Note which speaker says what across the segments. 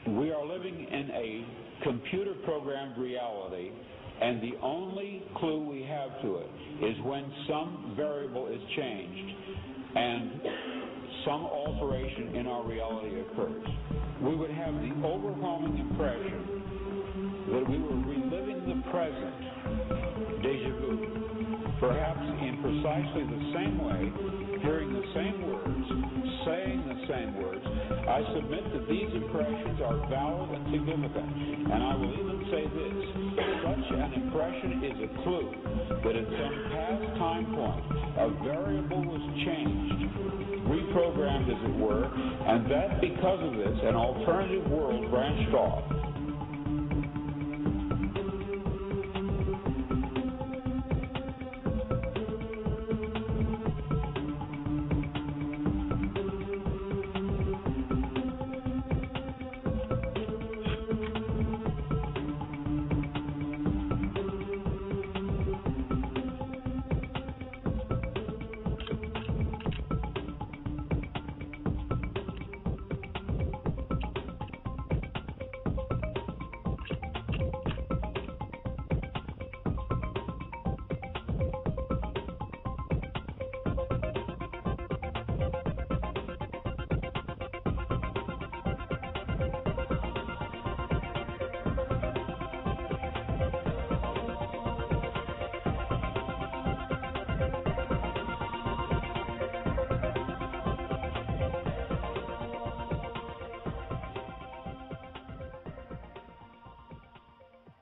Speaker 1: We are living in a computer-programmed reality, and the only clue we have to it is when some variable is changed and some alteration in our reality occurs. We would have the overwhelming impression that we were reliving the present, déjà vu, perhaps in precisely the same way, hearing the same words, saying the same words. I submit that these impressions are valid and significant, and I will even say this: such an impression is a clue that at some past time point a variable was changed, reprogrammed as it were, and that because of this an alternative world branched off.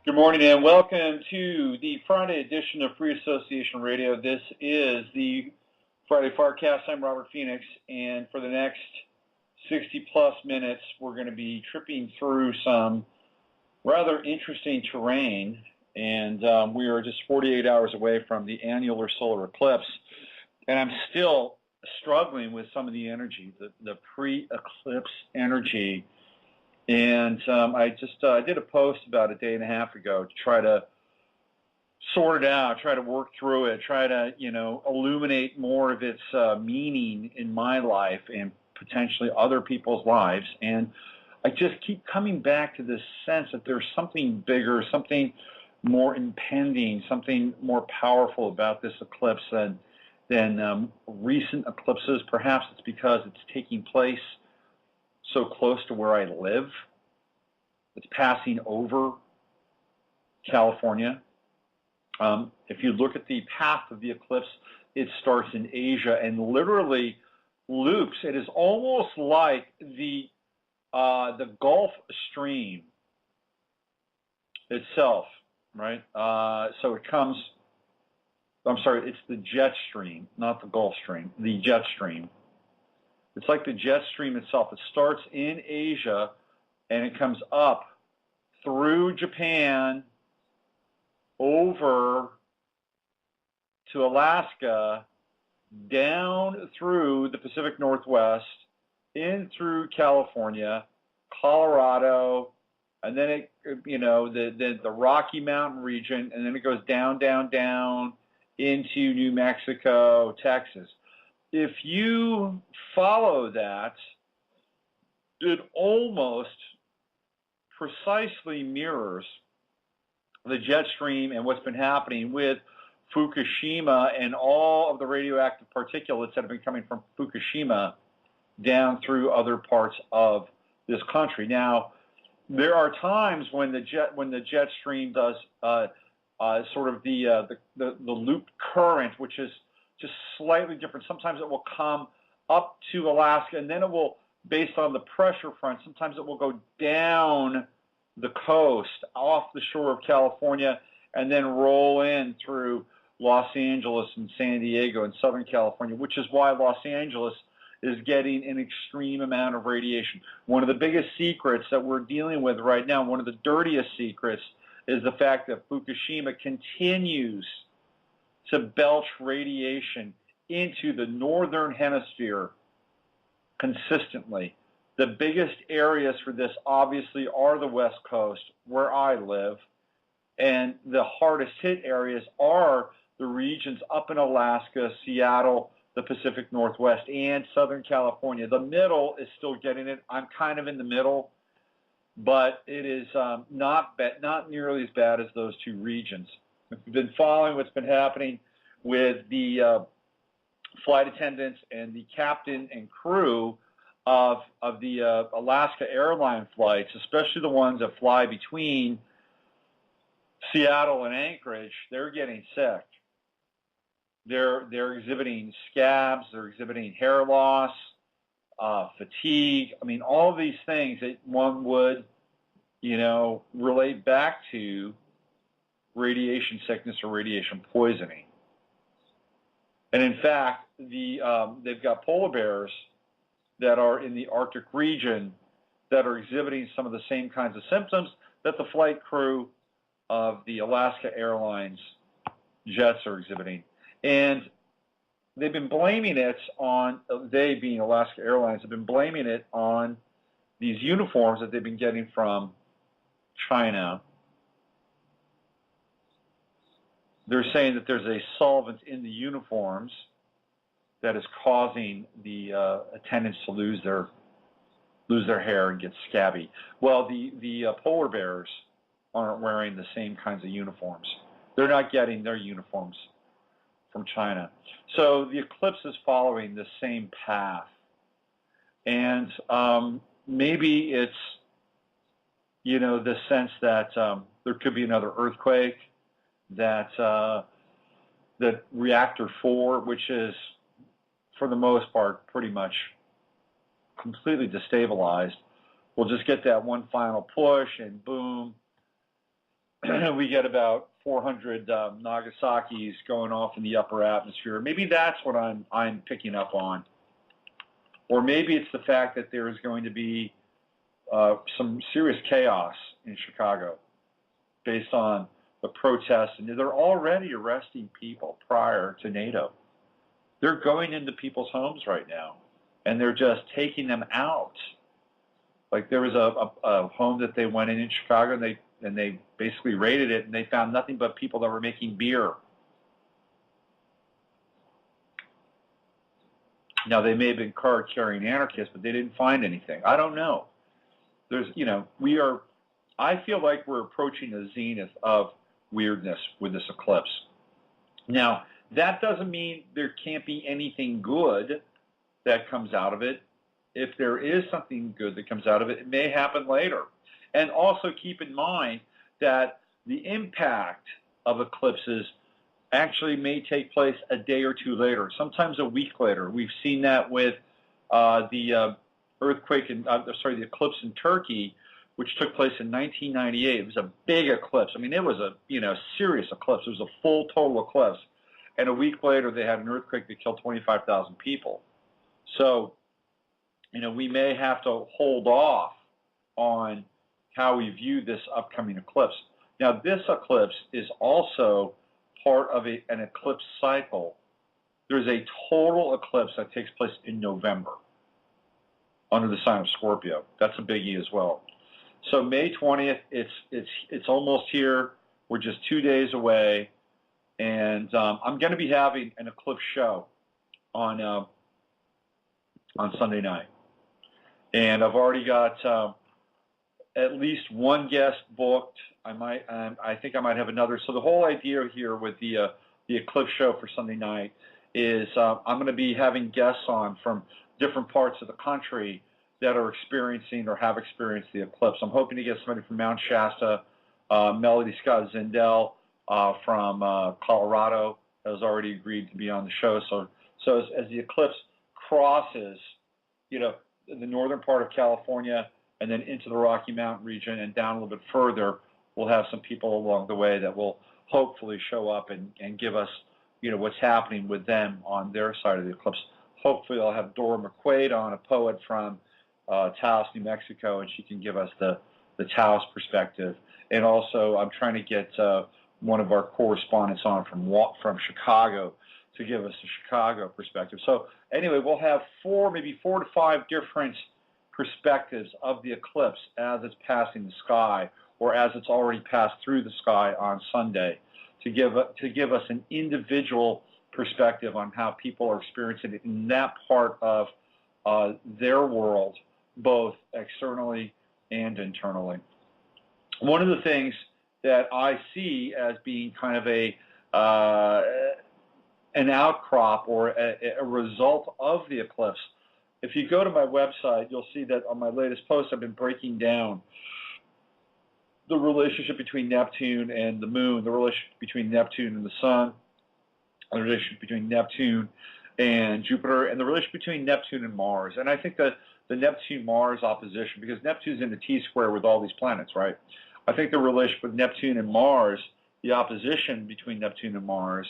Speaker 2: Good morning and welcome to the Friday edition of Free Association Radio. This is the Friday FARcast. I'm Robert Phoenix, and for the next 60 plus minutes we're going to be tripping through some rather interesting terrain, and we are just 48 hours away from the annular solar eclipse, and I'm still struggling with some of the energy, the pre-eclipse energy. And I did a post about a day and a half ago to try to sort it out, try to work through it, try to, illuminate more of its meaning in my life and potentially other people's lives. And I just keep coming back to this sense that there's something bigger, something more impending, something more powerful about this eclipse than recent eclipses. Perhaps it's because it's taking place so close to where I live. It's passing over California. If you look at the path of the eclipse, it starts in Asia and literally loops. It is almost like the Gulf Stream itself, right? So it comes, I'm sorry, it's the jet stream, not the Gulf Stream, the jet stream. It's like the jet stream itself. It starts in Asia, and it comes up through Japan, over to Alaska, down through the Pacific Northwest, in through California, Colorado, and then it, the Rocky Mountain region, and then it goes down, down, down into New Mexico, Texas. If you follow that, it almost precisely mirrors the jet stream and what's been happening with Fukushima and all of the radioactive particulates that have been coming from Fukushima down through other parts of this country. Now, there are times when the jet stream does sort of the loop current, which is just slightly different. Sometimes it will come up to Alaska, and then it will, based on the pressure front, sometimes it will go down the coast, off the shore of California, and then roll in through Los Angeles and San Diego and Southern California, which is why Los Angeles is getting an extreme amount of radiation. One of the biggest secrets that we're dealing with right now, one of the dirtiest secrets, is the fact that Fukushima continues to belch radiation into the northern hemisphere consistently. The biggest areas for this obviously are the West Coast, where I live, and the hardest hit areas are the regions up in Alaska, Seattle, the Pacific Northwest, and Southern California. The middle is still getting it. I'm kind of in the middle. but it is not nearly as bad as those two regions. If you've been following what's been happening with the flight attendants and the captain and crew of the Alaska airline flights, especially the ones that fly between Seattle and Anchorage, they're getting sick. They're exhibiting scabs, they're exhibiting hair loss, fatigue. I mean, all of these things that one would, relate back to radiation sickness or radiation poisoning. And in fact, they've got polar bears that are in the Arctic region that are exhibiting some of the same kinds of symptoms that the flight crew of the Alaska Airlines jets are exhibiting. And they've been blaming it on, they being Alaska Airlines, have been blaming it on these uniforms that they've been getting from China. They're saying that there's a solvent in the uniforms that is causing the attendants to lose their hair and get scabby. Well, the polar bears aren't wearing the same kinds of uniforms. They're not getting their uniforms from China. So the eclipse is following the same path. And maybe it's, the sense that there could be another earthquake, that reactor 4, which is, for the most part, pretty much completely destabilized, will just get that one final push, and boom, we get about 400 Nagasaki's going off in the upper atmosphere. Maybe that's what I'm picking up on. Or maybe it's the fact that there is going to be some serious chaos in Chicago based on the protests. And they're already arresting people prior to NATO. They're going into people's homes right now, and they're just taking them out. Like there was a home that they went in Chicago, and they basically raided it, and they found nothing but people that were making beer. Now, they may have been card-carrying anarchists, but they didn't find anything. I don't know. There's, I feel like we're approaching the zenith of weirdness with this eclipse. Now, that doesn't mean there can't be anything good that comes out of it. If there is something good that comes out of it, it may happen later. And also keep in mind that the impact of eclipses actually may take place a day or two later, sometimes a week later. We've seen that with the earthquake, the eclipse in Turkey, which took place in 1998. It was a big eclipse. I mean, it was a serious eclipse. It was a full total eclipse. And a week later, they had an earthquake that killed 25,000 people. So, we may have to hold off on how we view this upcoming eclipse. Now, this eclipse is also part of an eclipse cycle. There's a total eclipse that takes place in November under the sign of Scorpio. That's a biggie as well. So May 20th, it's almost here. We're just 2 days away, and I'm going to be having an eclipse show on Sunday night, and I've already got at least one guest booked. I think I might have another. So the whole idea here with the eclipse show for Sunday night is I'm going to be having guests on from different parts of the country that are experiencing or have experienced the eclipse. I'm hoping to get somebody from Mount Shasta. Melody Scott Zindel from Colorado has already agreed to be on the show. So as the eclipse crosses, the northern part of California and then into the Rocky Mountain region and down a little bit further, we'll have some people along the way that will hopefully show up and give us, what's happening with them on their side of the eclipse. Hopefully I'll have Dora McQuaid on, a poet from Taos, New Mexico, and she can give us the Taos perspective. And also I'm trying to get one of our correspondents on from Chicago to give us the Chicago perspective. So anyway, we'll have maybe 4 to 5 different perspectives of the eclipse as it's passing the sky, or as it's already passed through the sky on Sunday, to give us an individual perspective on how people are experiencing it in that part of their world, both externally and internally. One of the things that I see as being kind of an outcrop or a result of the eclipse, if you go to my website, you'll see that on my latest post, I've been breaking down the relationship between Neptune and the moon, the relationship between Neptune and the sun, the relationship between Neptune and Jupiter, and the relationship between Neptune and Mars. And I think that the Neptune-Mars opposition, because Neptune's in the T-square with all these planets, right? I think the relationship with Neptune and Mars, the opposition between Neptune and Mars,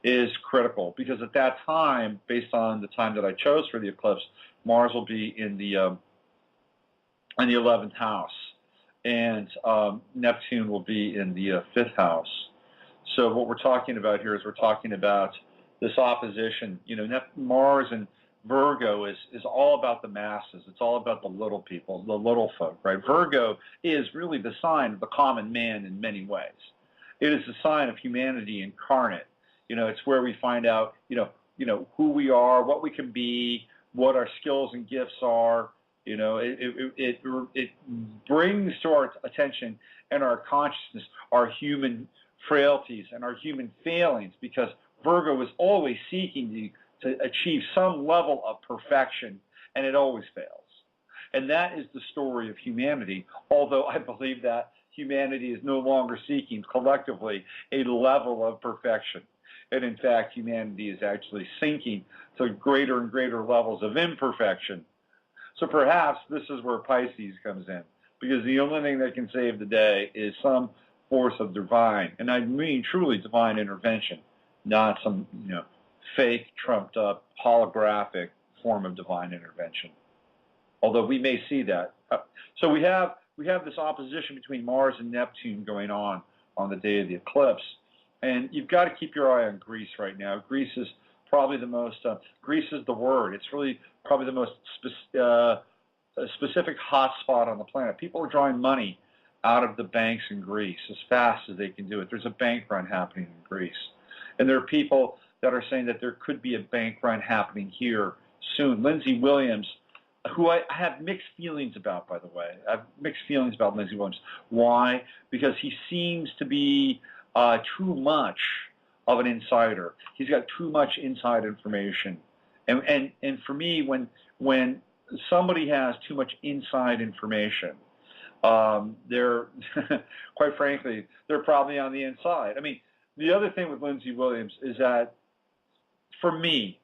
Speaker 2: is critical, because at that time, based on the time that I chose for the eclipse, Mars will be in the 11th house, and Neptune will be in the 5th house. So what we're talking about here is we're talking about this opposition. You know, Mars and Virgo is all about the masses. It's all about the little people, the little folk, right? Virgo is really the sign of the common man in many ways. It is the sign of humanity incarnate. You know, it's where we find out, you know, who we are, what we can be, what our skills and gifts are. You know, it brings to our attention and our consciousness our human frailties and our human failings, because Virgo is always seeking to achieve some level of perfection, and it always fails. And that is the story of humanity, although I believe that humanity is no longer seeking collectively a level of perfection. And in fact, humanity is actually sinking to greater and greater levels of imperfection. So perhaps this is where Pisces comes in, because the only thing that can save the day is some force of divine, and I mean truly divine intervention, not some, you know, fake, trumped-up, holographic form of divine intervention. Although we may see that. So we have this opposition between Mars and Neptune going on the day of the eclipse. And you've got to keep your eye on Greece right now. Greece is probably the most, Greece is the word. It's really probably the most specific hot spot on the planet. People are drawing money out of the banks in Greece as fast as they can do it. There's a bank run happening in Greece. And there are people that are saying that there could be a bank run happening here soon. Lindsey Williams, who I have mixed feelings about, by the way. I have mixed feelings about Lindsey Williams. Why? Because he seems to be too much of an insider. He's got too much inside information. And for me, when somebody has too much inside information, they're, quite frankly, they're probably on the inside. I mean, the other thing with Lindsey Williams is that, for me,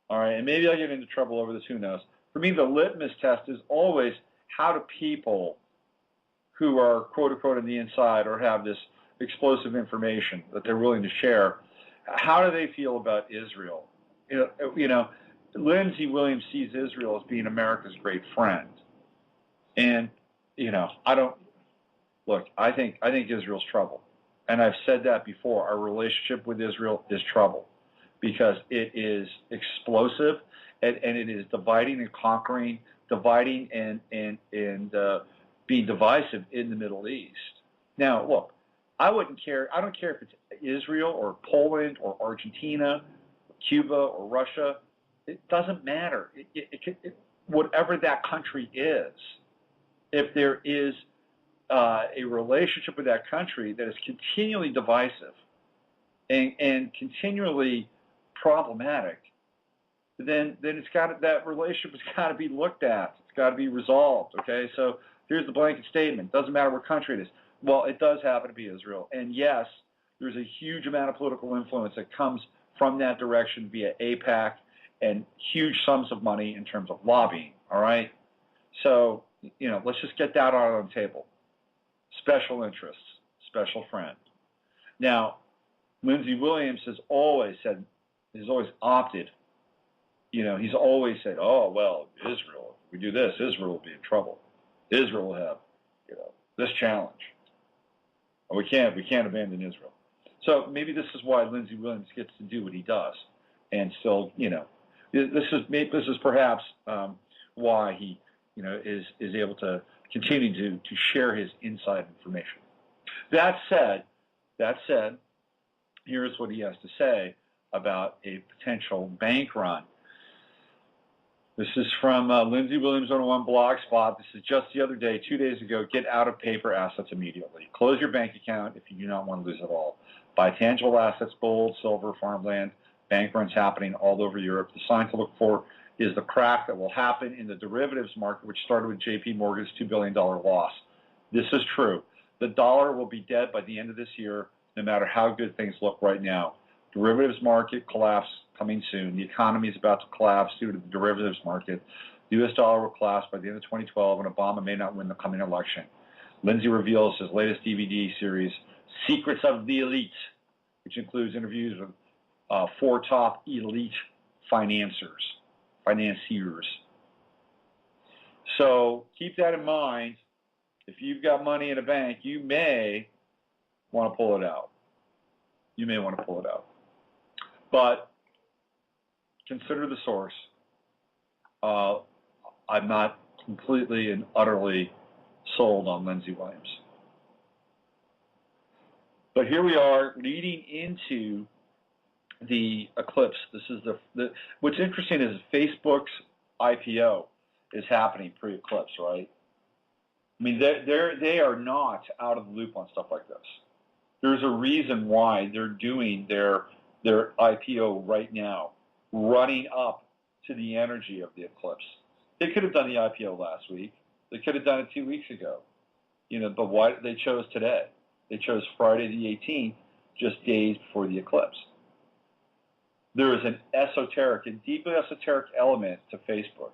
Speaker 2: all right, and maybe I'll get into trouble over this, who knows. For me, the litmus test is always, how do people who are quote-unquote on the inside or have this explosive information that they're willing to share, how do they feel about Israel? You know, Lindsey Williams sees Israel as being America's great friend. And, you know, I think Israel's trouble. And I've said that before. Our relationship with Israel is trouble, because it is explosive, and it is dividing and conquering, dividing and being divisive in the Middle East. Now, look, I wouldn't care. I don't care if it's Israel or Poland or Argentina, Cuba or Russia. It doesn't matter. Whatever that country is, if there is a relationship with that country that is continually divisive and continually problematic, then that relationship has got to be looked at. It's got to be resolved. Okay, so here's the blanket statement. Doesn't matter what country it is. Well, it does happen to be Israel, and yes, there's a huge amount of political influence that comes from that direction via AIPAC and huge sums of money in terms of lobbying. All right, so you know, let's just get that out on the table. Special interests, special friend. Now, Lindsey Williams has always opted, you know, he's always said, oh, well, Israel, if we do this, Israel will be in trouble. Israel will have, you know, this challenge. We can't abandon Israel. So maybe this is why Lindsey Williams gets to do what he does. And still, you know, this is perhaps why he, you know, is able to continue to share his inside information. That said, here's what he has to say about a potential bank run. This is from Lindsay Williams 101 Blogspot. This is just the other day, 2 days ago. Get out of paper assets immediately. Close your bank account if you do not want to lose it all. Buy tangible assets, gold, silver, farmland, bank runs happening all over Europe. The sign to look for is the crack that will happen in the derivatives market, which started with J.P. Morgan's $2 billion loss. This is true. The dollar will be dead by the end of this year, no matter how good things look right now. Derivatives market collapse coming soon. The economy is about to collapse due to the derivatives market. The U.S. dollar will collapse by the end of 2012, and Obama may not win the coming election. Lindsay reveals his latest DVD series, Secrets of the Elite, which includes interviews with 4 top elite financiers. So keep that in mind. If you've got money in a bank, you may want to pull it out. But consider the source. I'm not completely and utterly sold on Lindsay Williams. But here we are leading into the eclipse. This is what's interesting is Facebook's IPO is happening pre-eclipse, right? I mean, they are not out of the loop on stuff like this. There's a reason why they're doing their IPO right now, running up to the energy of the eclipse. They could have done the IPO last week. They could have done it 2 weeks ago. But why they chose today? They chose Friday the 18th, just days before the eclipse. There is an deeply esoteric element to Facebook.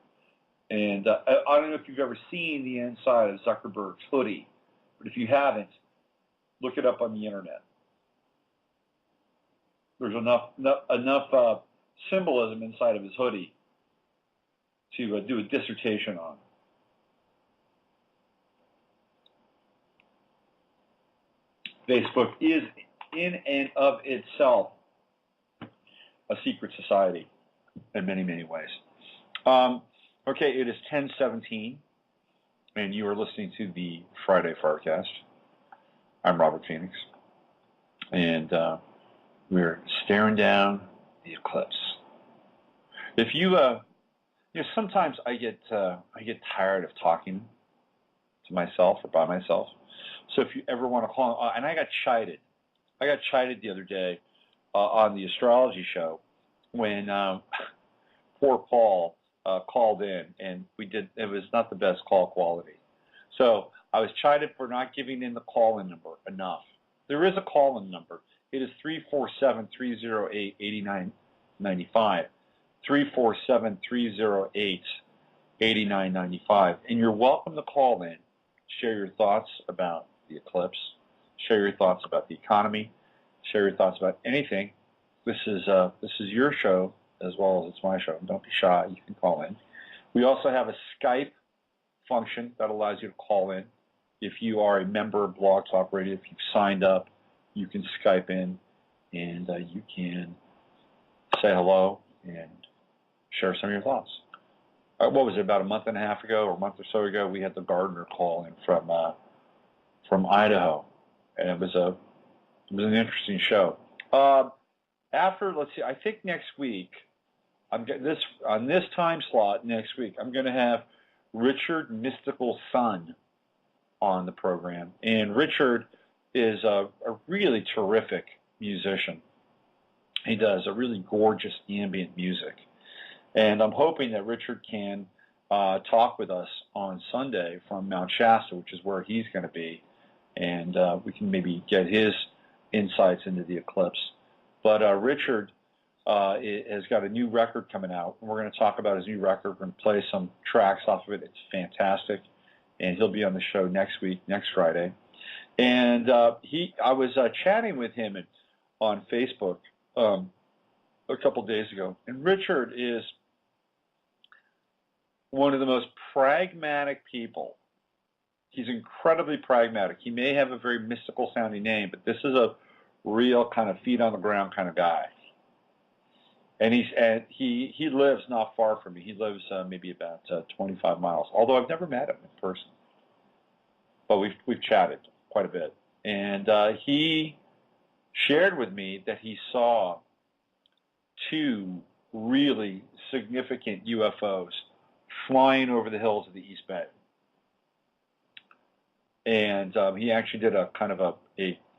Speaker 2: And I don't know if you've ever seen the inside of Zuckerberg's hoodie, but if you haven't, look it up on the internet. There's enough symbolism inside of his hoodie to do a dissertation on. Facebook is in and of itself a secret society in many, many ways. Okay, it is 10:17, and you are listening to the Friday FARcast. I'm Robert Phoenix, and we're staring down the eclipse. If you, sometimes I get tired of talking to myself or by myself. So if you ever want to call, and I got chided the other day on the astrology show when poor Paul called in, and it was not the best call quality. So I was chided for not giving in the call-in number enough. There is a call-in number. It is 347-308-8995. 347-308-8995. And you're welcome to call in, share your thoughts about the eclipse, share your thoughts about the economy, share your thoughts about anything. This is your show as well as it's my show. Don't be shy. You can call in. We also have a Skype function that allows you to call in. If you are a member of Blog Talk Radio, if you've signed up, you can Skype in and you can say hello and share some of your thoughts. What was it, about a month and a half ago or a month or so ago, we had the gardener call in from Idaho, and it was an interesting show. Let's see, I think next week, on this time slot next week, I'm going to have Richard Mystical Sun on the program, and Richard is a really terrific musician. He does a really gorgeous ambient music, and I'm hoping that Richard can talk with us on Sunday from Mount Shasta, which is where he's going to be, and we can maybe get his insights into the eclipse. But Richard has got a new record coming out, and we're going to talk about his new record. We're going to play some tracks off of it. It's fantastic, and he'll be on the show next week, next Friday. And I was chatting with him on Facebook a couple days ago, and Richard is one of the most pragmatic people. He's incredibly pragmatic. He may have a very mystical sounding name, but this is a real kind of feet on the ground kind of guy. And he lives not far from me. He lives maybe about 25 miles. Although I've never met him in person, but we've chatted quite a bit. And he shared with me that he saw 2 really significant UFOs flying over the hills of the East Bay. And he actually did a kind of a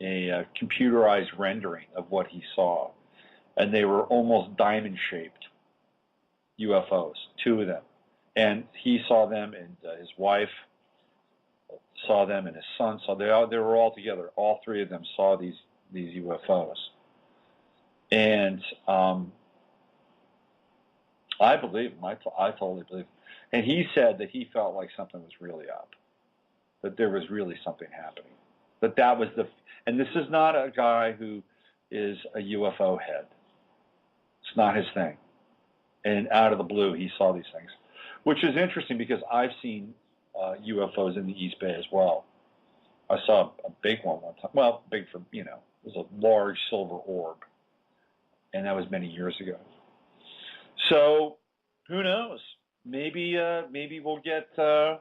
Speaker 2: computerized rendering of what he saw. And they were almost diamond-shaped UFOs, 2 of them. And he saw them, and his wife saw them, and his son saw them. They were all together. All 3 of them saw these UFOs. And I believe him. I totally believe him. And he said that he felt like something was really up, that there was really something happening. That was and this is not a guy who is a UFO head. It's not his thing. And out of the blue, he saw these things, which is interesting because I've seen UFOs in the East Bay as well. I saw a big one time. Well, big for, it was a large silver orb. And that was many years ago. So, who knows? Maybe we'll get a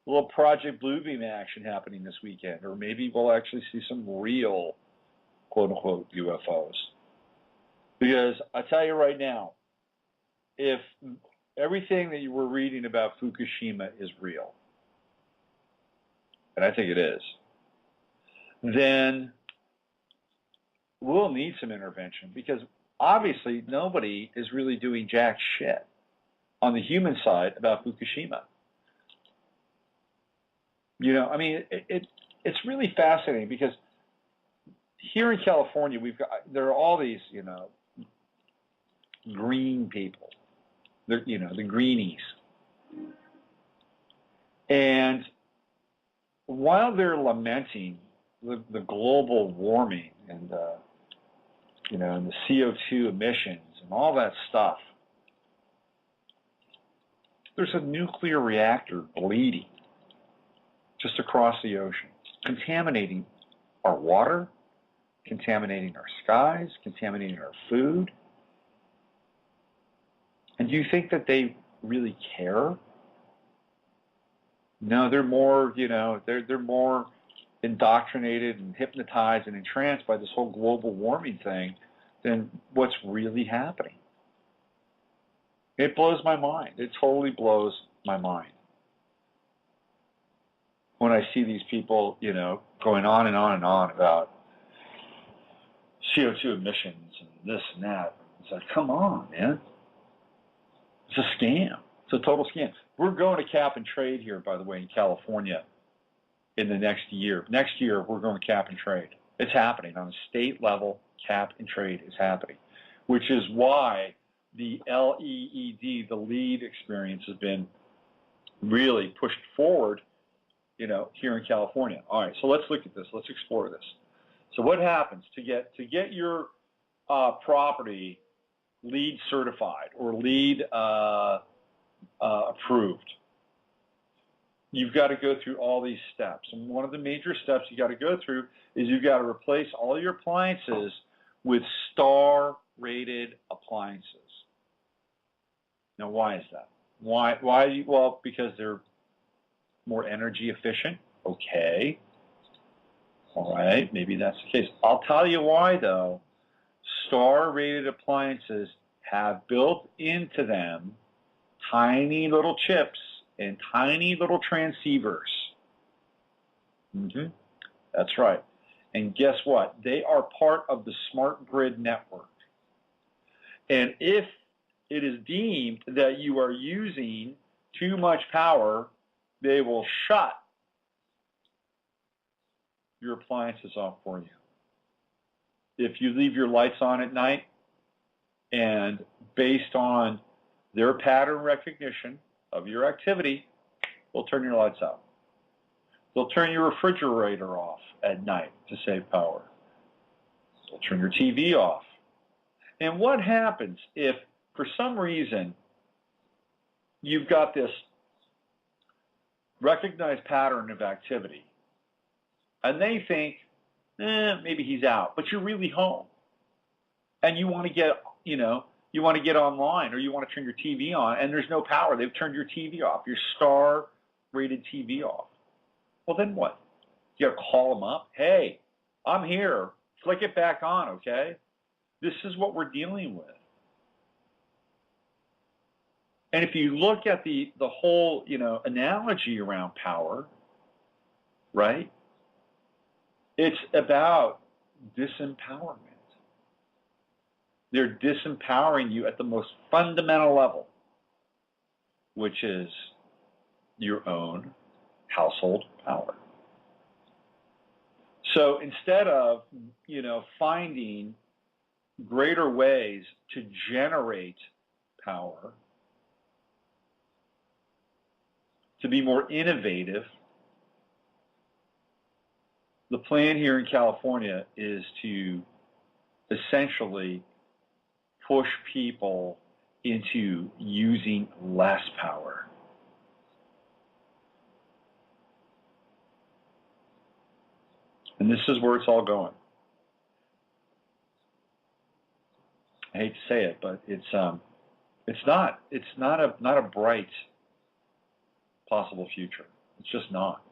Speaker 2: little Project Bluebeam action happening this weekend, or maybe we'll actually see some real, quote-unquote, UFOs. Because I tell you right now, if everything that you were reading about Fukushima is real, and I think it is, then we'll need some intervention, because obviously nobody is really doing jack shit on the human side about Fukushima. It's really fascinating, because here in California there are all these green people. They're the greenies. And while they're lamenting the global warming and and the CO2 emissions and all that stuff, there's a nuclear reactor bleeding just across the ocean, contaminating our water, contaminating our skies, contaminating our food. And do you think that they really care? No, they're more, they're more indoctrinated and hypnotized and entranced by this whole global warming thing than what's really happening. It blows my mind. It totally blows my mind when I see these people, going on and on and on about CO2 emissions and this and that. It's like, come on, man. It's a scam. It's a total scam. We're going to cap and trade here, by the way, in California in the next year. Next year, we're going to cap and trade. It's happening. On a state level, cap and trade is happening, which is why the LEED, the LEED experience, has been really pushed forward, here in California. All right, so let's look at this. Let's explore this. So what happens to get your property LEED certified or LEED approved? You've got to go through all these steps. And one of the major steps you got to go through is you've got to replace all your appliances with star-rated appliances. Now, why is that? Why? Well, because they're more energy efficient. Okay. All right, maybe that's the case. I'll tell you why, though. Star-rated appliances have built into them tiny little chips and tiny little transceivers. That's right. And guess what? They are part of the smart grid network. And if it is deemed that you are using too much power, they will shut your appliances off for you. If you leave your lights on at night, and based on their pattern recognition of your activity, they'll turn your lights out. They'll turn your refrigerator off at night to save power. They'll turn your TV off. And what happens if, for some reason, you've got this recognized pattern of activity, and they think, maybe he's out, but you're really home, and you want to get, you want to get online, or you want to turn your TV on, and there's no power. They've turned your TV off, your star-rated TV off. Well, then what? You got to call them up. Hey, I'm here. Flick it back on, okay? This is what we're dealing with. And if you look at the whole, analogy around power, right? It's about disempowerment. They're disempowering you at the most fundamental level, which is your own household power. So instead of, finding greater ways to generate power, to be more innovative, the plan here in California is to essentially push people into using less power. And this is where it's all going. I hate to say it, but it's not a bright possible future. It's just not.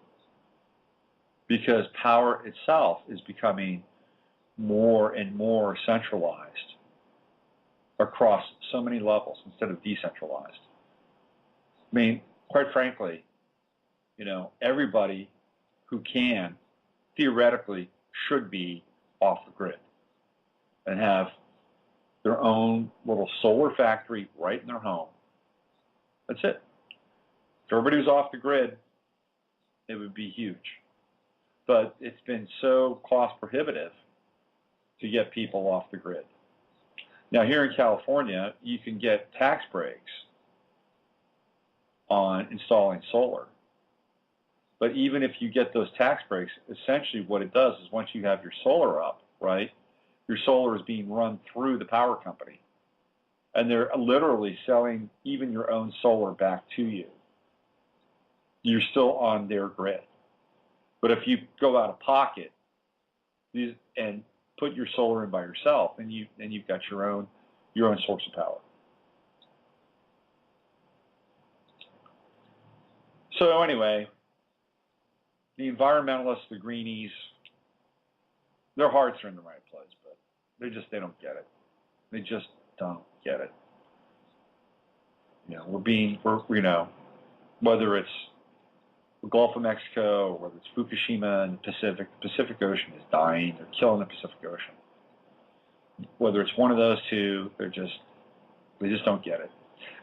Speaker 2: Because power itself is becoming more and more centralized across so many levels instead of decentralized. I mean, quite frankly, everybody who can theoretically should be off the grid and have their own little solar factory right in their home. That's it. If everybody was off the grid, it would be huge. But it's been so cost prohibitive to get people off the grid. Now, here in California, you can get tax breaks on installing solar. But even if you get those tax breaks, essentially what it does is once you have your solar up, right, your solar is being run through the power company. And they're literally selling even your own solar back to you. You're still on their grid. But if you go out of pocket and put your solar in by yourself, then you've got your own source of power. So anyway, the environmentalists, the greenies, their hearts are in the right place, but they don't get it. They just don't get it. Whether it's the Gulf of Mexico, or whether it's Fukushima and the Pacific Ocean is dying. They're killing the Pacific Ocean. Whether it's one of those two, they just don't get it.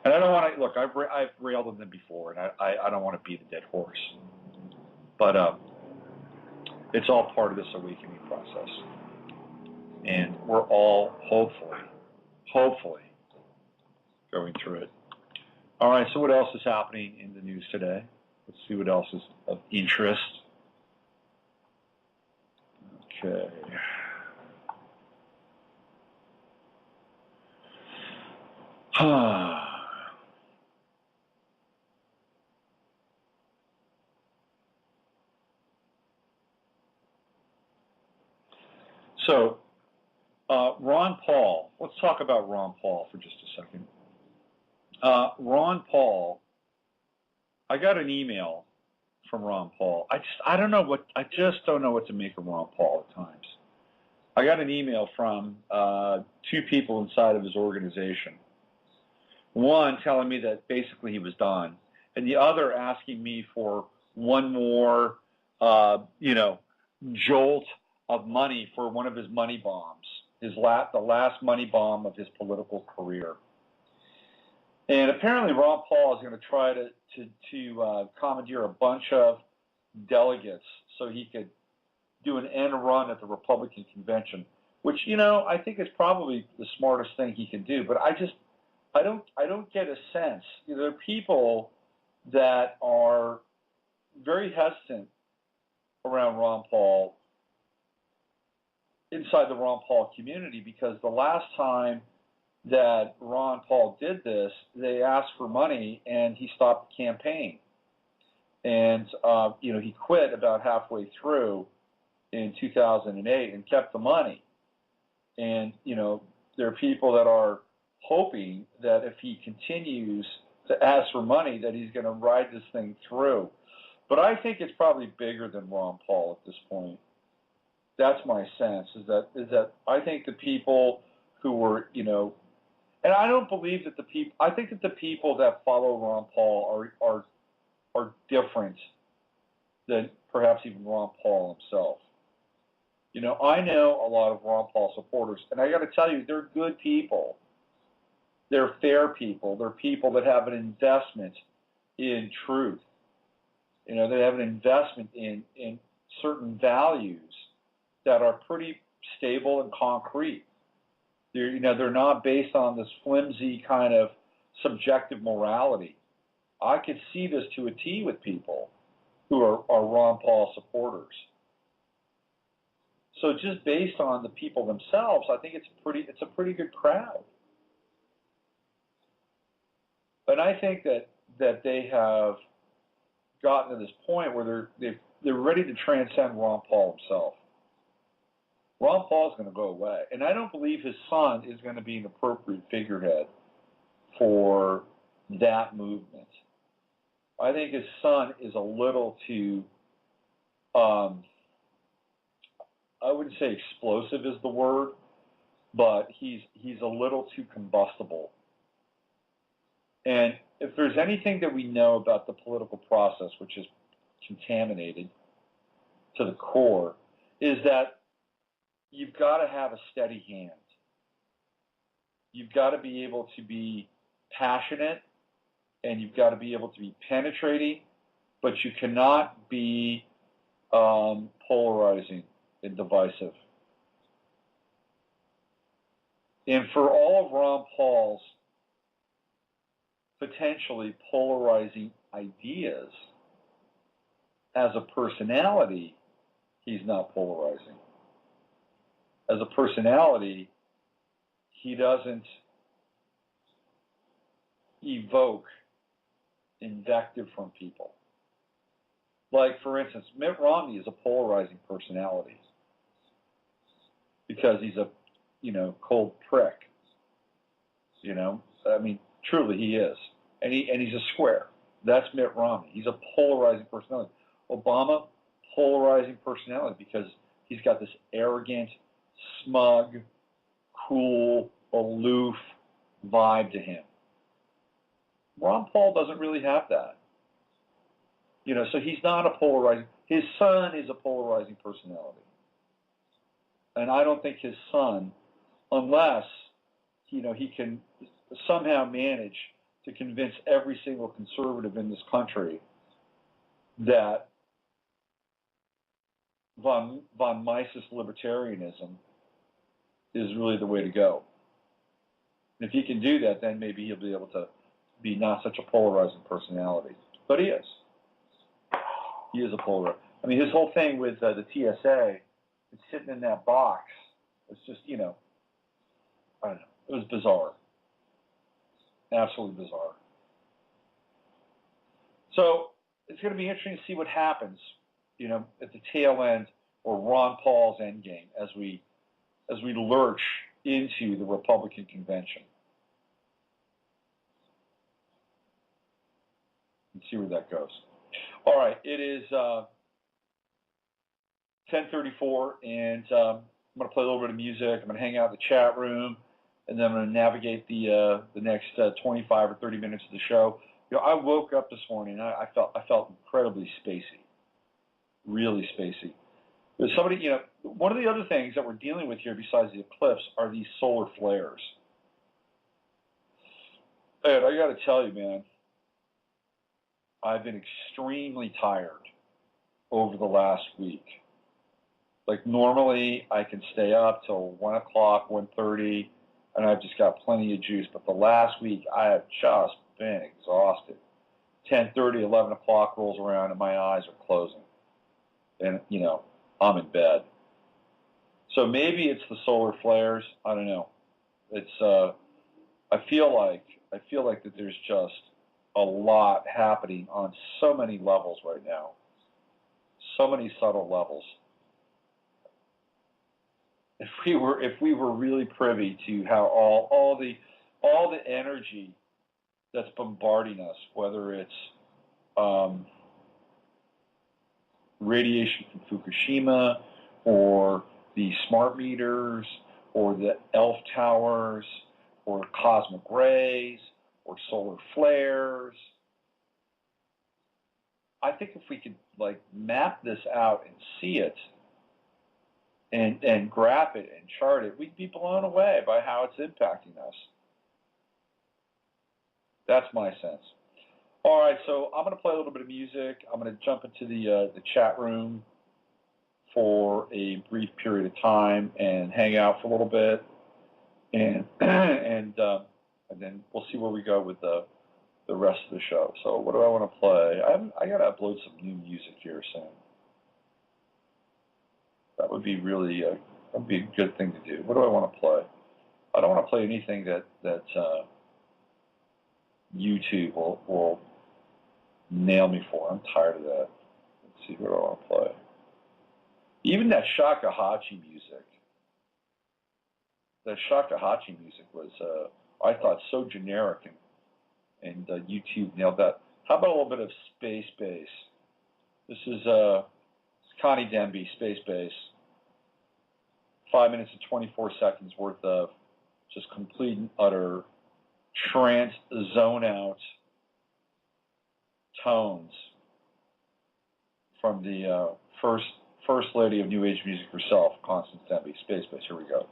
Speaker 2: And I don't want to, look, I've railed on them before, and I don't want to beat a dead horse. But it's all part of this awakening process. And we're all hopefully going through it. All right, so what else is happening in the news today? Let's see what else is of interest. Okay. So, Ron Paul. Let's talk about Ron Paul for just a second. Ron Paul. I got an email from Ron Paul. I just don't know what to make of Ron Paul at times. I got an email from two people inside of his organization. One telling me that basically he was done, and the other asking me for one more, jolt of money for one of his money bombs, the last money bomb of his political career. And apparently Ron Paul is going to try to commandeer a bunch of delegates so he could do an end run at the Republican convention, which, I think is probably the smartest thing he can do. But I don't get a sense. There are people that are very hesitant around Ron Paul inside the Ron Paul community, because the last time that Ron Paul did this, they asked for money and he stopped the campaign. And, he quit about halfway through in 2008 and kept the money. And, there are people that are hoping that if he continues to ask for money, that he's going to ride this thing through. But I think it's probably bigger than Ron Paul at this point. That's my sense, is that I think the people who were, And I don't believe that the people. I think that the people that follow Ron Paul are different than perhaps even Ron Paul himself. You know, I know a lot of Ron Paul supporters, and I got to tell you, they're good people. They're fair people. They're people that have an investment in truth. You know, they have an investment in certain values that are pretty stable and concrete. They're not based on this flimsy kind of subjective morality. I could see this to a T with people who are Ron Paul supporters. So just based on the people themselves, I think it's a pretty good crowd. And I think that they have gotten to this point where they're ready to transcend Ron Paul himself. Ron Paul is going to go away, and I don't believe his son is going to be an appropriate figurehead for that movement. I think his son is a little too, I wouldn't say explosive is the word, but he's a little too combustible. And if there's anything that we know about the political process, which is contaminated to the core, is that you've got to have a steady hand. You've got to be able to be passionate, and you've got to be able to be penetrating, but you cannot be polarizing and divisive. And for all of Ron Paul's potentially polarizing ideas, as a personality, he's not polarizing. As a personality, he doesn't evoke invective from people. Like, for instance, Mitt Romney is a polarizing personality because he's a, cold prick. I mean, truly he is. And he's a square. That's Mitt Romney. He's a polarizing personality. Obama, polarizing personality because he's got this arrogant, smug, cool, aloof vibe to him. Ron Paul doesn't really have that. So he's not a polarizing. His son is a polarizing personality. And I don't think his son, unless, he can somehow manage to convince every single conservative in this country that von Mises libertarianism is really the way to go. And if he can do that, then maybe he'll be able to be not such a polarizing personality. But he is. He is a polarizing. I mean, his whole thing with the TSA, it's sitting in that box. It's just, I don't know. It was bizarre. Absolutely bizarre. So it's going to be interesting to see what happens, at the tail end or Ron Paul's endgame as we lurch into the Republican convention. And see where that goes. All right, it is 10:34, and I'm going to play a little bit of music. I'm going to hang out in the chat room, and then I'm going to navigate the next 25 or 30 minutes of the show. I woke up this morning, and I felt incredibly spacey, really spacey. There's somebody, one of the other things that we're dealing with here besides the eclipse are these solar flares. Ed, I got to tell you, man, I've been extremely tired over the last week. Like, normally I can stay up till 1 o'clock, 1:30, and I've just got plenty of juice. But the last week I have just been exhausted. 10:30, 11 o'clock rolls around and my eyes are closing. And, I'm in bed. So maybe it's the solar flares. I don't know. It's, I feel like that there's just a lot happening on so many levels right now. So many subtle levels. If we were really privy to how all the energy that's bombarding us, whether it's radiation from Fukushima or the smart meters or the ELF towers or cosmic rays, or solar flares. I think if we could like map this out and see it, and graph it and chart it, we'd be blown away by how it's impacting us. That's my sense. All right, so I'm going to play a little bit of music. I'm going to jump into the chat room for a brief period of time and hang out for a little bit, and then we'll see where we go with the rest of the show. So what do I want to play? I got to upload some new music here soon. That would be really that'd be a good thing to do. What do I want to play? I don't want to play anything that YouTube will nail me for. I'm tired of that. Let's see, what do I want to play? Even that shakuhachi music. That shakuhachi music was, I thought, so generic, and YouTube nailed that. How about a little bit of Space Bass? This is Connie Denby, Space Bass. 5 minutes and 24 seconds worth of just complete and utter trance, zone out tones from the first lady of New Age music herself, Constance Denby, Space Bass. Here we go.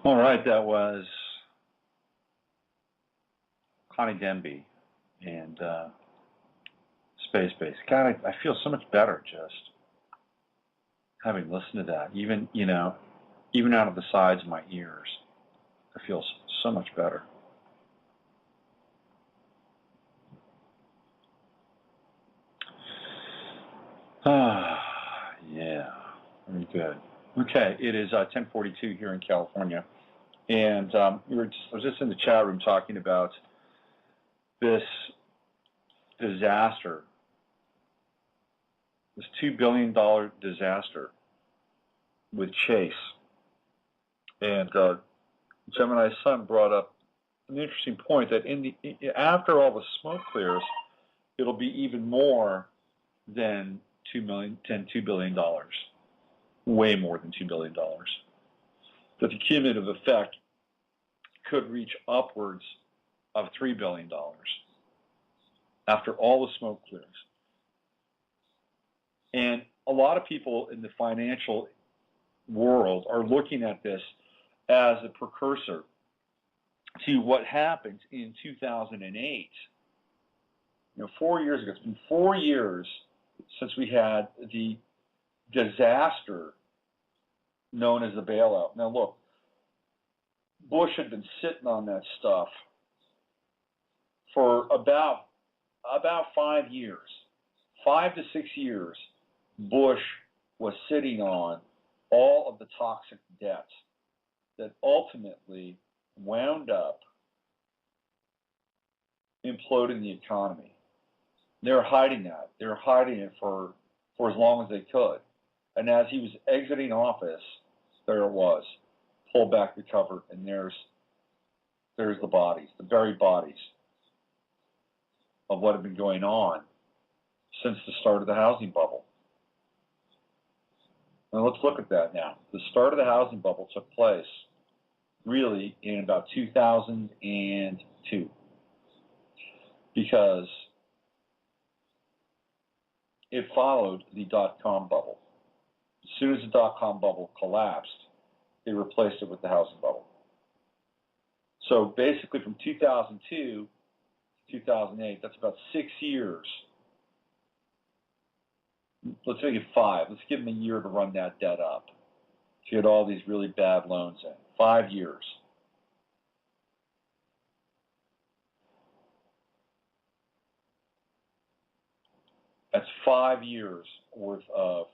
Speaker 2: All right, that was Connie Denby and Space Base. God, I feel so much better just having listened to that. Even, even out of the sides of my ears, I feel so much better. Yeah, very good. Okay, it is 10:42 here in California, and I was just in the chat room talking about this disaster, this $2 billion disaster with Chase. And Gemini's son brought up an interesting point that after all the smoke clears, it'll be even more than $2 billion, way more than $2 billion. That the cumulative effect could reach upwards of $3 billion after all the smoke clears. And a lot of people in the financial world are looking at this as a precursor to what happened in 2008. 4 years ago. It's been 4 years since we had the disaster known as the bailout. Now look, Bush had been sitting on that stuff for about 5 years. 5 to 6 years, Bush was sitting on all of the toxic debt that ultimately wound up imploding the economy. They were hiding that. They were hiding it for as long as they could. And as he was exiting office, there it was, pulled back the cover, and there's the bodies, the buried bodies of what had been going on since the start of the housing bubble. Now let's look at that now. The start of the housing bubble took place really in about 2002 because it followed the dot-com bubble. As soon as the dot-com bubble collapsed, they replaced it with the housing bubble. So basically from 2002 to 2008, that's about 6 years. Let's make it 5. Let's give them a year to run that debt up. To get all these really bad loans in. 5 years. That's 5 years worth of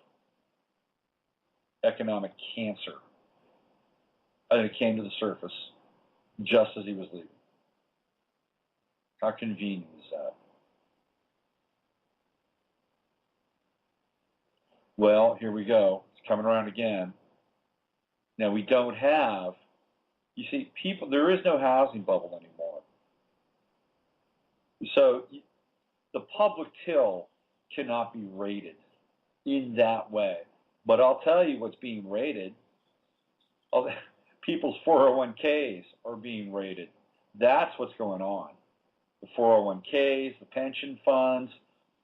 Speaker 2: economic cancer. And it came to the surface just as he was leaving. How convenient is that? Well, here we go. It's coming around again. Now, we don't have, you see, there is no housing bubble anymore. So the public till cannot be rated in that way. But I'll tell you what's being rated. People's 401ks are being rated. That's what's going on. The 401ks, the pension funds,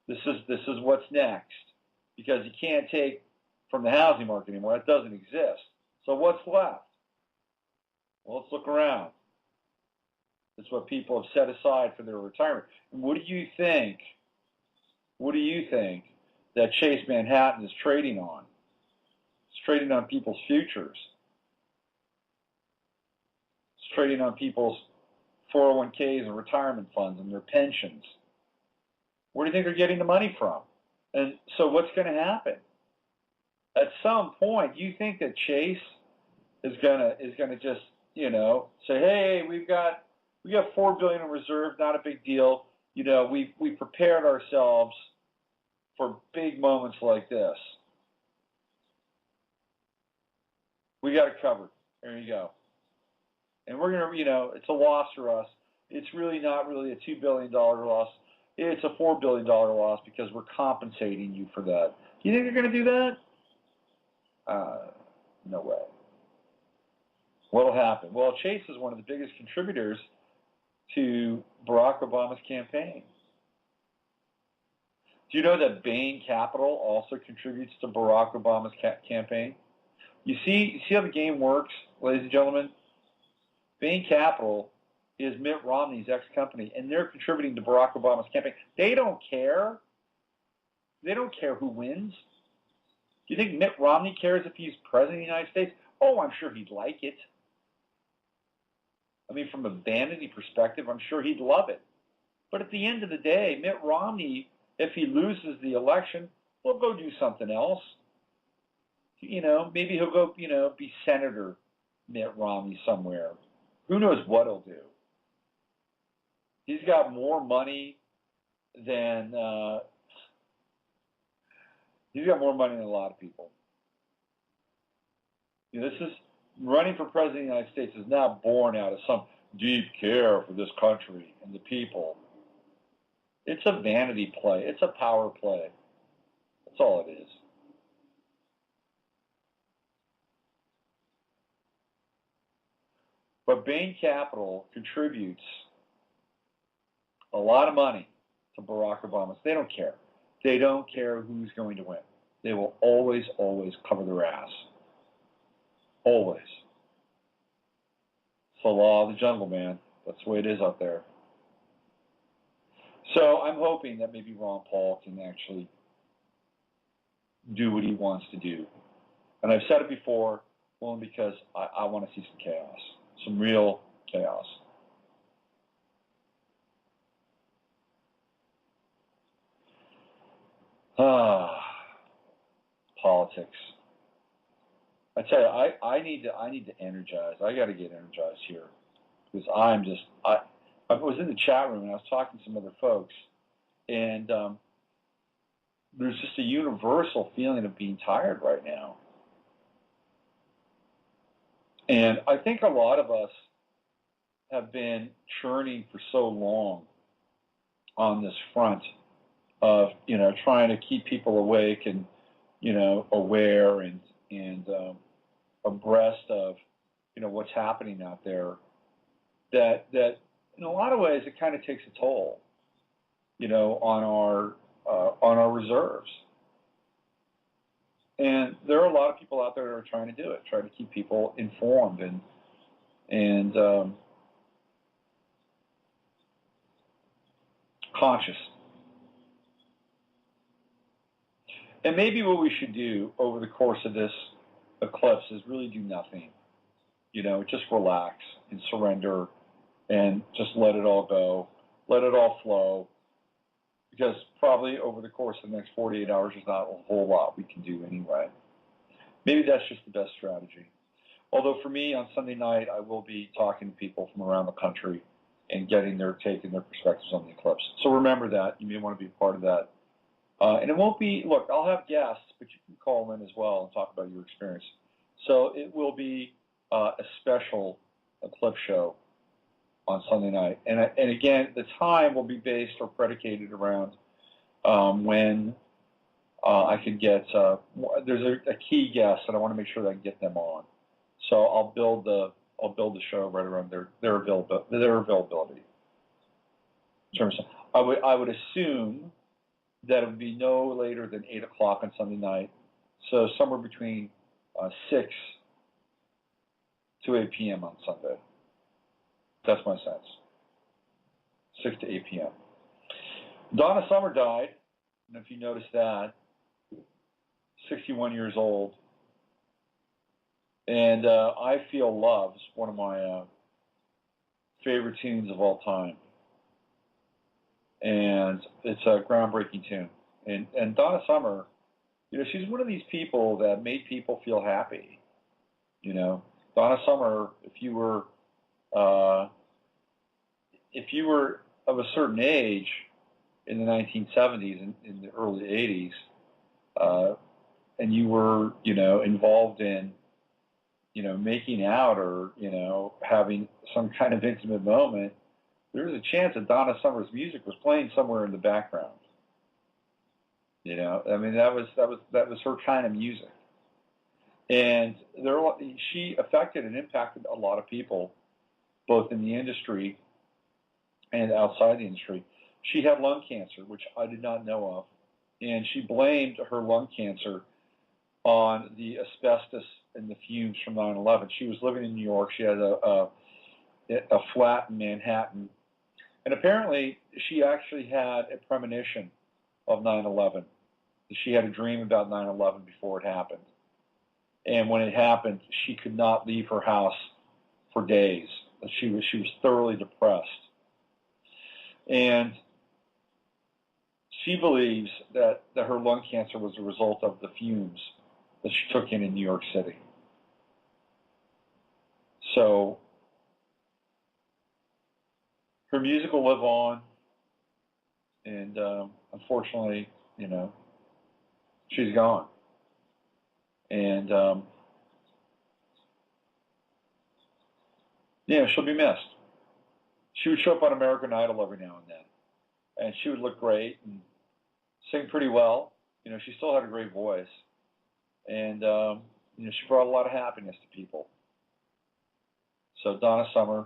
Speaker 2: this is what's next. Because you can't take from the housing market anymore. That doesn't exist. So what's left? Well, let's look around. That's what people have set aside for their retirement. And what do you think that Chase Manhattan is trading on? It's trading on people's futures. It's trading on people's 401ks and retirement funds and their pensions. Where do you think they're getting the money from? And so what's going to happen? At some point, you think that Chase is gonna just, say, hey, we got $4 billion in reserve, not a big deal. We prepared ourselves for big moments like this. We got it covered. There you go. And we're gonna, it's a loss for us. It's really not really a $2 billion loss. It's a $4 billion loss because we're compensating you for that. Do you think they're going to do that? No way. What'll happen? Well, Chase is one of the biggest contributors to Barack Obama's campaign. Do you know that Bain Capital also contributes to Barack Obama's campaign? You see how the game works, ladies and gentlemen? Bain Capital is Mitt Romney's ex-company, and they're contributing to Barack Obama's campaign. They don't care. They don't care who wins. Do you think Mitt Romney cares if he's president of the United States? Oh, I'm sure he'd like it. I mean, from a vanity perspective, I'm sure he'd love it. But at the end of the day, Mitt Romney, if he loses the election, will go do something else. You know, maybe he'll go, you know, be Senator Mitt Romney somewhere. Who knows what he'll do? He's got more money than a lot of people. You know, this is running for president of the United States is not born out of some deep care for this country and the people. It's a vanity play. It's a power play. That's all it is. But Bain Capital contributes a lot of money to Barack Obama. They don't care. They don't care who's going to win. They will always, always cover their ass. Always. It's the law of the jungle, man. That's the way it is out there. So I'm hoping that maybe Ron Paul can actually do what he wants to do. And I've said it before, only because I want to see some chaos, some real chaos. Politics. I tell you, I need to energize. I got to get energized here because I was in the chat room and I was talking to some other folks, and there's just a universal feeling of being tired right now. And I think a lot of us have been churning for so long on this front of, you know, trying to keep people awake and, you know, aware and abreast of, you know, what's happening out there, that in a lot of ways it kind of takes a toll, you know, on our reserves. And there are a lot of people out there that are trying to do it, trying to keep people informed and conscious. And maybe what we should do over the course of this eclipse is really do nothing. You know, just relax and surrender and just let it all go. Let it all flow. Because probably over the course of the next 48 hours, there's not a whole lot we can do anyway. Maybe that's just the best strategy. Although for me, on Sunday night, I will be talking to people from around the country and getting their take and their perspectives on the eclipse. So remember that. You may want to be a part of that. And it won't be, look, I'll have guests, but you can call in as well and talk about your experience. So it will be a special eclipse show on Sunday night. And again, the time will be based or predicated around when I can get, there's a key guest, and I want to make sure that I can get them on. So I'll build the show right around their availability. In terms of, I would assume that it would be no later than 8 o'clock on Sunday night, so somewhere between 6 to 8 p.m. on Sunday. That's my sense. 6 to 8 p.m. Donna Summer died, and if you noticed that, 61 years old. And I Feel Love is one of my favorite tunes of all time. And it's a groundbreaking tune. And Donna Summer, you know, she's one of these people that made people feel happy. You know, Donna Summer, if you were of a certain age in the 1970s and in the early 80s, and you were, you know, involved in, you know, making out or, you know, having some kind of intimate moment, there was a chance that Donna Summer's music was playing somewhere in the background. You know, I mean, that was her kind of music. And she affected and impacted a lot of people, both in the industry and outside the industry. She had lung cancer, which I did not know of, and she blamed her lung cancer on the asbestos and the fumes from 9/11. She was living in New York. She had a a flat in Manhattan. And apparently, she actually had a premonition of 9/11. She had a dream about 9/11 before it happened. And when it happened, she could not leave her house for days. She was thoroughly depressed. And she believes that her lung cancer was a result of the fumes that she took in New York City. So her music will live on, and unfortunately, she's gone. And she'll be missed. She would show up on American Idol every now and then, and she would look great and sing pretty well. She still had a great voice, and she brought a lot of happiness to people. So Donna Summer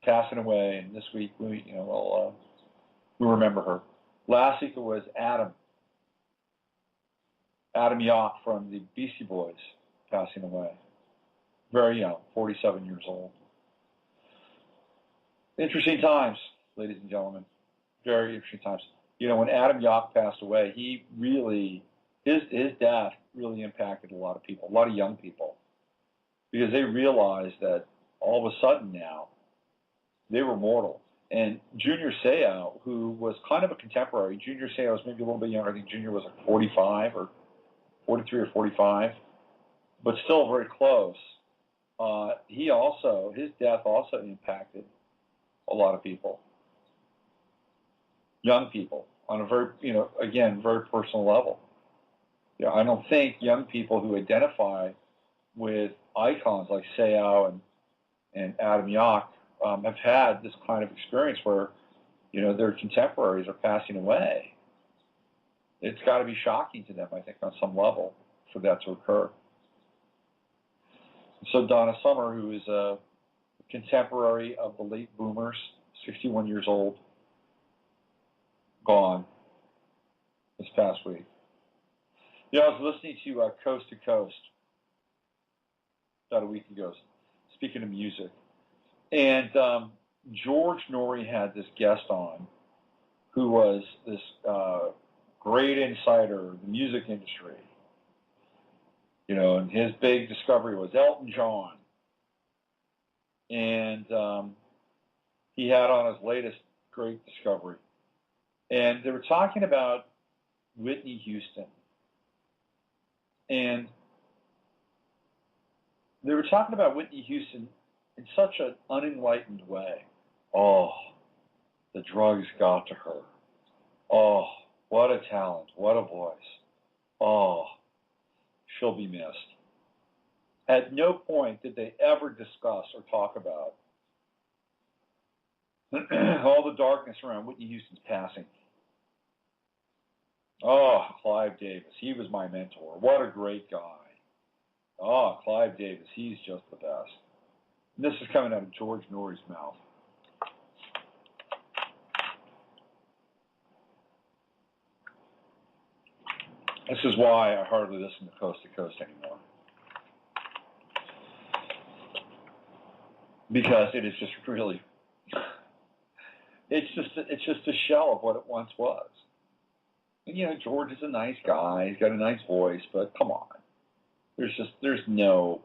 Speaker 2: passing away, and this week we remember her. Last week it was Adam Yauch from the Beastie Boys passing away. Very young, 47 years old. Interesting times, ladies and gentlemen. Very interesting times. When Adam Yauch passed away, his death really impacted a lot of people, a lot of young people, because they realized that all of a sudden now they were mortal. And Junior Seau, who was kind of a contemporary, Junior Seau was maybe a little bit younger. I think Junior was like 45 or 43 or 45, but still very close. His death also impacted a lot of people, young people, on a very, very personal level. I don't think young people who identify with icons like Seau and Adam Yauch have had this kind of experience where, their contemporaries are passing away. It's got to be shocking to them, I think, on some level, for that to occur. So Donna Summer, who is a contemporary of the late boomers, 61 years old, gone this past week. I was listening to Coast to Coast about a week ago, speaking of music. And George Norrie had this guest on who was this great insider of the music industry. And his big discovery was Elton John. And he had on his latest great discovery. And they were talking about Whitney Houston. And they were talking about Whitney Houston in such an unenlightened way. Oh, the drugs got to her. Oh, what a talent, what a voice. Oh, she'll be missed. At no point did they ever discuss or talk about all the darkness around Whitney Houston's passing. Oh, Clive Davis, he was my mentor. What a great guy. Oh, Clive Davis, he's just the best. And this is coming out of George Norrie's mouth. This is why I hardly listen to Coast anymore. Because it is just really, it's just a shell of what it once was. And, George is a nice guy. He's got a nice voice, but come on. There's no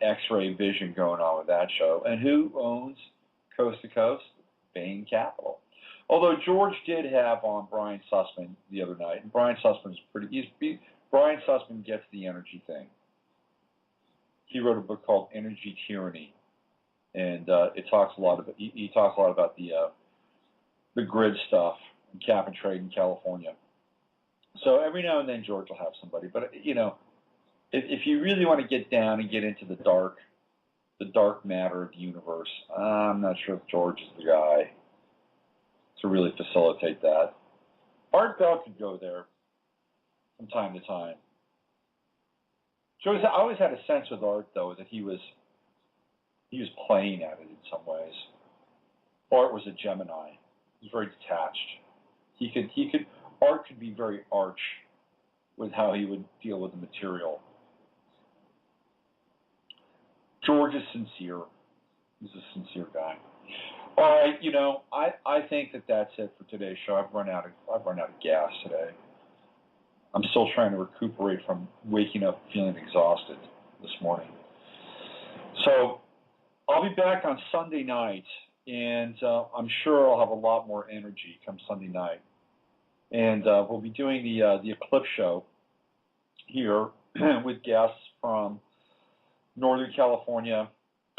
Speaker 2: X-ray vision going on with that show. And who owns Coast to Coast? Bain Capital. Although George did have on Brian Sussman the other night, and Brian Sussman is Brian Sussman gets the energy thing. He wrote a book called Energy Tyranny, and he talks a lot about the grid stuff and cap and trade in California. So every now and then George will have somebody, but if you really want to get down and get into the dark matter of the universe, I'm not sure if George is the guy to really facilitate that. Art Bell could go there from time to time. I always had a sense with Art, though, that he was playing at it in some ways. Art was a Gemini. He was very detached. Art could be very arch with how he would deal with the material. George is sincere. He's a sincere guy. All right, you know, I think that's it for today's show. I've run out of gas today. I'm still trying to recuperate from waking up feeling exhausted this morning. So I'll be back on Sunday night, and I'm sure I'll have a lot more energy come Sunday night. And we'll be doing the Eclipse show here with guests from Northern California,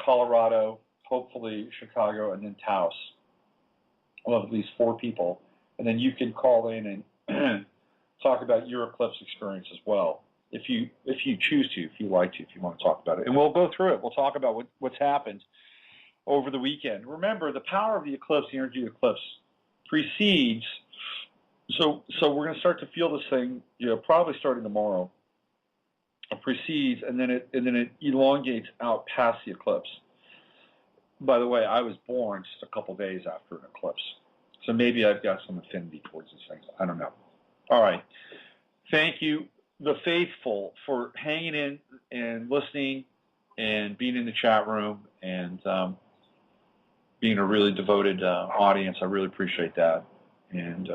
Speaker 2: Colorado, hopefully Chicago, and then Taos. We'll have at least 4 people. And then you can call in and talk about your eclipse experience as well, if you choose to, if you like to, if you want to talk about it. And we'll go through it. We'll talk about what's happened over the weekend. Remember, the power of the eclipse, the energy of the eclipse, precedes. So we're going to start to feel this thing, you know, probably starting tomorrow. It precedes, and then it elongates out past the eclipse. By the way, I was born just a couple days after an eclipse, so maybe I've got some affinity towards these things. I don't know. All right. Thank you, the faithful, for hanging in and listening and being in the chat room and being a really devoted audience. I really appreciate that. And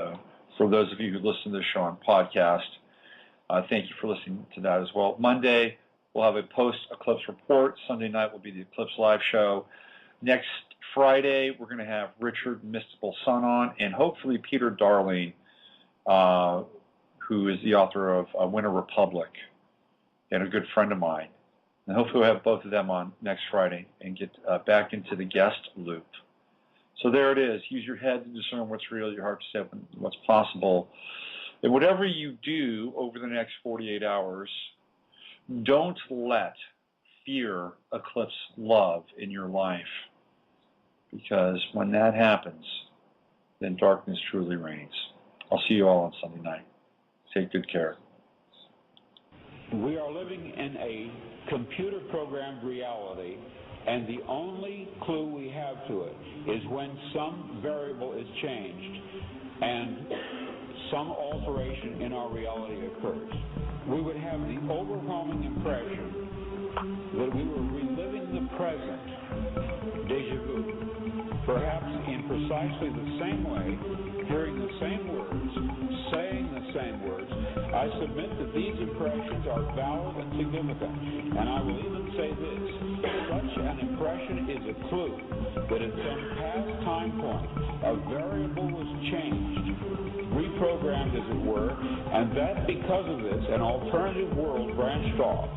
Speaker 2: for those of you who listen to the show on podcast, thank you for listening to that as well. Monday, we'll have a post-eclipse report. Sunday night will be the Eclipse Live show. Next Friday, we're going to have Richard Mystical Sun on, and hopefully Peter Darling, who is the author of Winter Republic, and a good friend of mine. And hopefully we'll have both of them on next Friday and get back into the guest loop. So there it is. Use your head to discern what's real, your heart to step in what's possible. And whatever you do over the next 48 hours, don't let fear eclipse love in your life. Because when that happens, then darkness truly reigns. I'll see you all on Sunday night. Take good care.
Speaker 1: We are living in a computer-programmed reality, and the only clue we have to it is when some variable is changed and some alteration in our reality occurs. We would have the overwhelming impression that we were reliving the present, déjà vu, perhaps in precisely the same way, hearing the same words, saying the same words. I submit that these impressions are valid and significant, and I will even say this: such an impression is a clue that at some past time point a variable was changed, reprogrammed as it were, and that because of this an alternative world branched off.